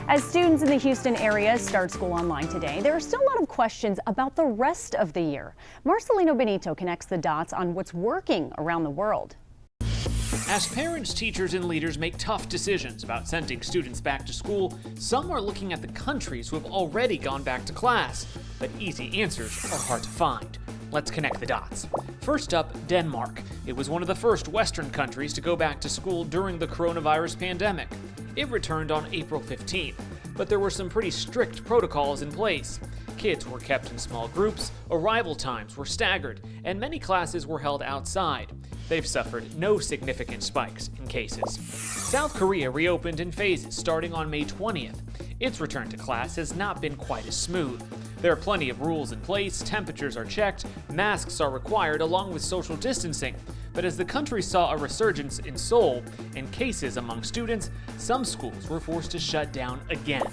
As students in the Houston area start school online today, there are still a lot of questions about the rest of the year. Marcelino Benito connects the dots on what's working around the world. As parents, teachers, and leaders make tough decisions about sending students back to school, some are looking at the countries who have already gone back to class. But easy answers are hard to find. Let's connect the dots. First up, Denmark. It was one of the first Western countries to go back to school during the coronavirus pandemic. It returned on April 15th, but there were some pretty strict protocols in place. Kids were kept in small groups, arrival times were staggered, and many classes were held outside. They've suffered no significant spikes in cases. South Korea reopened in phases starting on May 20th. Its return to class has not been quite as smooth. There are plenty of rules in place, temperatures are checked, masks are required along with social distancing. But as the country saw a resurgence in Seoul and cases among students, some schools were forced to shut down again.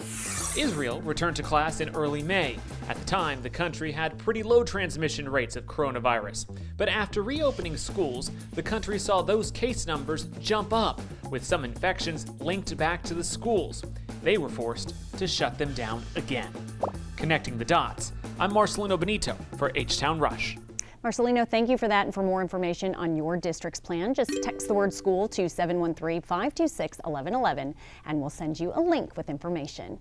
Israel returned to class in early May. At the time, the country had pretty low transmission rates of coronavirus. But after reopening schools, the country saw those case numbers jump up, with some infections linked back to the schools. They were forced to shut them down again. Connecting the dots, I'm Marcelino Benito for H-Town Rush. Marcelino, thank you for that. And for more information on your district's plan, just text the word school to 713-526-1111 and we'll send you a link with information.